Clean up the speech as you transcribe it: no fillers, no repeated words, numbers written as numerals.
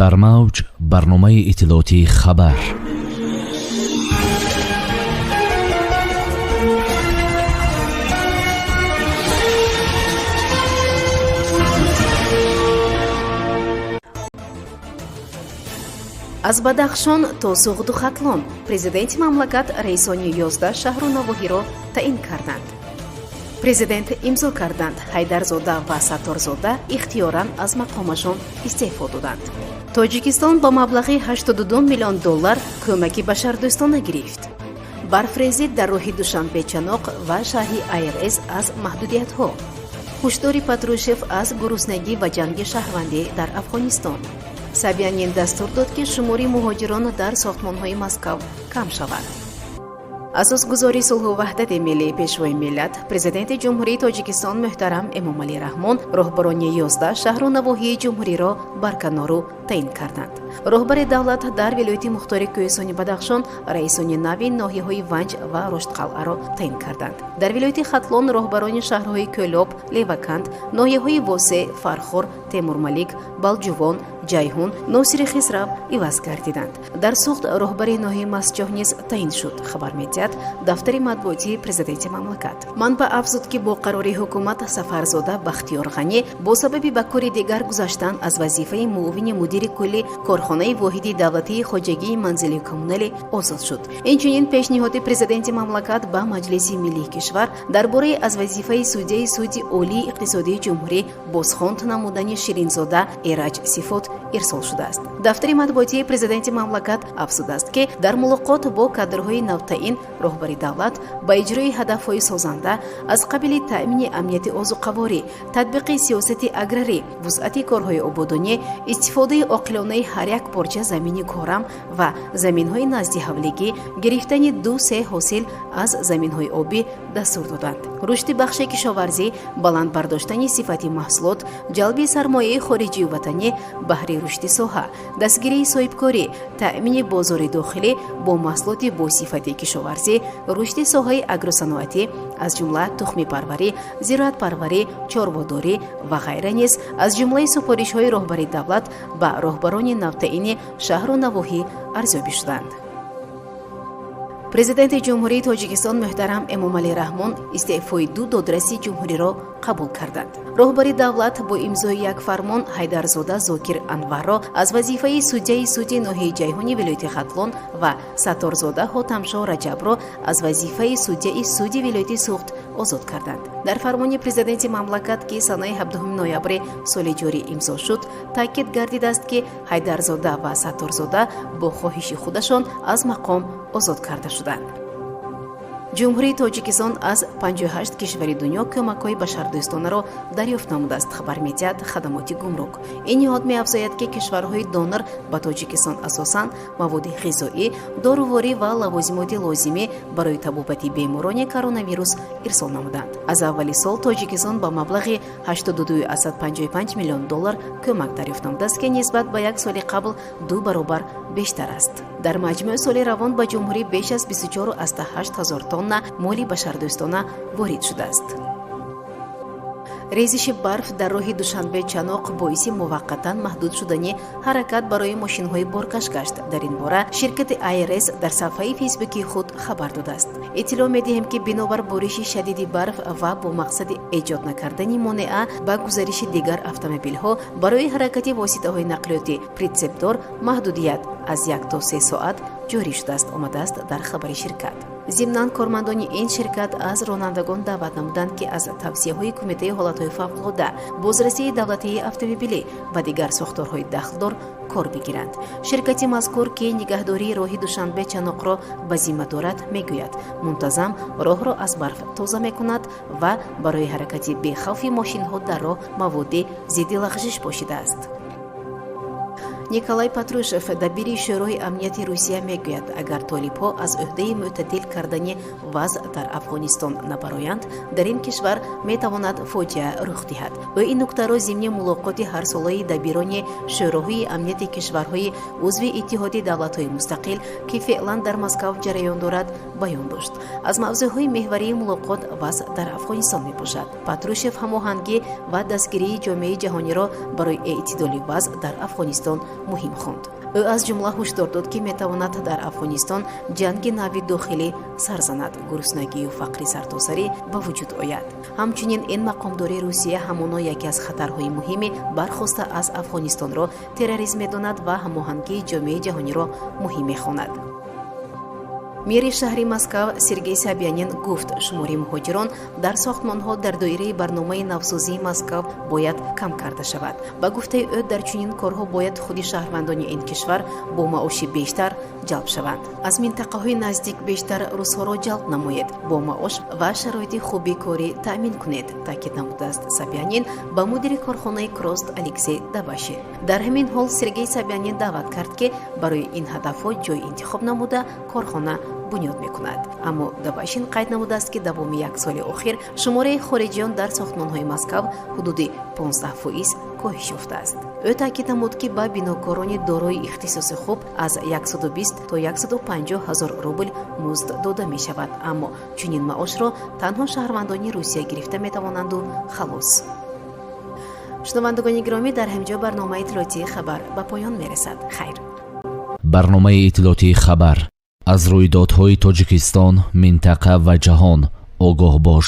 дар мавҷ барномаи иттилоотии хабар. аз Бадахшон то Суғду Хатлон президенти мамлакат раисони 11 шаҳру навоҳиро таъин карданд. Президент имзо карданд, Ҳайдарзода ва Сатторзода ихтиёран аз мақомашон истеъфо доданд. Тоҷикистон ба маблағи $82 миллион кӯмаки башардӯстона гирифт. Барфрезӣ дар роҳи Душанбе-Чаноқ ва шаҳри Айрез аз маҳдудиятҳо. ҳушдори Патрушев аз гуруснагӣ ва ҷанги шаҳрвандӣ дар Афғонистон. Сабиянин дастур дод, ки шумори муҳоҷирон дар сохтмонҳои Москав кам шавад. асосгузори сулҳу ваҳдати миллии пешвои миллат, президенти ҷумҳурии Тоҷикистон муҳтарам Эмомалӣ Раҳмон роҳбарони 11 шаҳру навоҳии ҷумҳуриро барканору таъин карданд. роҳбари давлат дар вилояти мухтори кӯҳистони Бадахшон раисони нави ноҳияҳои Ванҷ ва Роштқалъаро таъин карданд. дар вилояти Хатлон роҳбарони шаҳрҳои Кӯлоб, Леваканд, ноҳияҳои Восе, Фархор, Темурмалик, Балҷувон, Ҷайҳун, Носири Хисрав иваз гардиданд. дар Суғд роҳбари ноҳияи Масҷоҳ низ таъин шуд, хабар медиҳад дафтари матбуотии президенти мамлакат. манбаъ афзуд, ки бо қарори ҳукумат Сафарзода Бахтиёр Ғанӣ бо сабаби ба кори дигар гузаштан аз вазифаи муовини мудири кулли корхонаи воҳиди давлатии хоҷагии манзилию коммуналӣ озод шуд. инчунин пешниҳоди президенти мамлакат ба Маҷлиси миллии кишвар дар бораи аз вазифаи судяи суди олии иқтисодии ҷумҳурӣ бозхонд намудани Ширинзода Эраҷ Сифот ирсол шудааст. дафтари матбуотии президенти мамлакат афзудааст, ки дар мулоқот бо кадрҳои навтаин роҳбари давлат ба иҷрои ҳадафҳои созанда аз қабили таъмини амнияти озуқаворӣ, татбиқи сиёсати аграрӣ, вусъати корҳои ободонӣ, истифодаи оқилонаи ҳар як порча замини корам ва заминҳои назди ҳавлигӣ, гирифтани 2/3 ҳосил аз заминҳои обӣ дастур доданд. рушди бахши кишоварзӣ, баланд бардоштани сифати маҳсулот, ҷалби сармояи хориҷию ватанӣ баҳри рушди соҳа, дастгирии соҳибкорӣ, таъмини бозори дохилӣ бо маҳсулоти босифати кишоварзӣ, рушди соҳаи агросаноатӣ аз ҷумла тухмипарварӣ, зироатпарварӣ, чорводорӣ ва ғайра низ аз ҷумлаи супоришҳои роҳбари давлат ба роҳбарони навтаини шаҳру навоҳӣ арзёбӣ шуданд. президенти ҷумҳурии Тоҷикистон муҳтарам Эмомалӣ Раҳмон истеъфои 2 додраси ҷумҳуриро қабул карданд. роҳбари давлат бо имзои як фармон Ҳайдарзода Зокир Анварро аз вазифаи судяи суди ноҳияи Ҷайҳуни вилояти Хатлон ва Сатторзода Ҳотамшоҳ Раҷабро аз вазифаи судяи суди вилояти Суғд озод карданд. дар фармони президенти мамлакат, ки санаи 17 ноябри соли ҷорӣ имзо шуд, таъкид гардидааст, ки Ҳайдарзода ва Сатторзода бо хоҳиши худашон аз мақом озод карда шуданд. ҷумҳурии Тоҷикистон аз 58 кишвари дунё кӯмакҳои башардӯстонаро дарёфт намудааст, хабар медиҳад хадамоти гумрук. ин ниҳод меафзояд, ки кишварҳои донор ба Тоҷикистон асосан маводи ғизоӣ, доруворӣ ва лавозимоти лозимӣ барои табобати беморони коронавирус ирсол намуданд. аз аввали сол Тоҷикистон ба маблағи $82.55 миллион кӯмак дарёфт намудааст, ки нисбат ба як соли қабл 2 баробар бештар аст. дар маҷмӯи соли равон ба ҷумҳурӣ беш аз 24,8 ҳазор тонна моли башардӯстона ворид шудааст. резиши барф дар роҳи Душанбе-Чаноқ боиси муваққатан маҳдуд шудани ҳаракат барои мошинҳои боркаш гашт. дар ин бора ширкати Айрез дар сафҳаи фейсбуки худ хабар додааст. иттилоъ медиҳем, ки бинобар бориши шадиди барф ва бо мақсади эҷод накардани монеа ба гузариши дигар автомобилҳо барои ҳаракати воситаҳои нақлиёти притсепдор маҳдудият аз 1 то 3 соат ҷорӣ шудааст, омадааст дар хабари ширкат. зимнан кормандони ин ширкат аз ронандагон даъват намуданд, ки аз тавсияҳои кумитаи ҳолатҳои фавқулодда, бозрасии давлатии автомобилӣ ва дигар сохторҳои дахлдор кор бигиранд. ширкати мазкур, ки нигаҳдории роҳи Душанбе-Чаноқро ба зимма дорад, мегӯяд мунтазам роҳро аз барф тоза мекунад ва барои ҳаракати бехавфи мошинҳо дар роҳ маводи зидди лағжиш бошидааст. Николай Патрушев, дабири шӯрои амнияти Русия, мегӯяд, агар толибҳо аз ӯҳдаи мӯътадил кардани вазъ дар Афғонистон набароянд, дар ин кишвар метавонад фоҷиа рух диҳад. ӯ ин нуктаро зимни мулоқоти ҳарсолаи дабирони шӯроҳои амнияти кишварҳои узви Иттиҳоди давлатҳои мустақил, ки феълан дар Москав ҷараён дорад, баён дошт. Аз мавзӯъҳои меҳварии мулоқот ваз дар Афғонистон мебошад. Патрушев ҳамоҳангӣ ва дастгирии ҷомеаи ҷаҳониро барои эътидоли ваз дар Афғонистон муҳим хонд. ӯ аз ҷумла ҳушдор дод, ки метавонад дар Афғонистон ҷанги нави дохилӣ сар занад, гуруснагию фақри сартосарӣ ба вуҷуд ояд. ҳамчунин ин мақомдори Русия ҳамоно яке аз хатарҳои муҳими бархоста аз Афғонистонро терроризм медонад ва ҳамоҳангии ҷомеаи ҷаҳониро муҳим мехонад. мери шаҳри Москав Сергей Собянин гуфт, шумори муҳоҷирон дар сохтмонҳо дар доираи барномаи навсозии Москав бояд кам карда шавад. Ба гуфтаи ӯ, дар чунин корҳо бояд худи шаҳрвандони ин кишвар бо маоши бештар ҷалб шаванд. аз минтақаҳои наздик бештар рӯзҳоро ҷалб намоед, бо маош ва шароити хуби корӣ таъмин кунед, таъкид намудааст Собянин ба мудири корхонаи Крост Алексей Dabashin. дар ҳамин ҳол Сергей Собянин даъват кард, ки барои ин ҳадафҳо ҷой интихоб намуда корхона бунёд мекунад. аммо Dabashin қайд намудааст, ки давоми як соли охир шумораи хориҷиён дар сохтмонҳои Москав ҳудуди 15% коҳиш ёфтааст. ӯ таъкид намуд, ки ба бинокорони дорои ихтисоси хуб аз 120 то 150 ҳазор рубл музд дода мешавад, аммо чунин маошро танҳо шаҳрвандони Русия гирифта метавонанду халос. шунавандагони гиромӣ, дар ҳамҷо барномаи иттилоотии хабар ба поён мерасад. хайр. барномаи иттилоотии хабар. аз рӯйдодҳои Тоҷикистон, минтақа ва ҷаҳон огоҳ бош.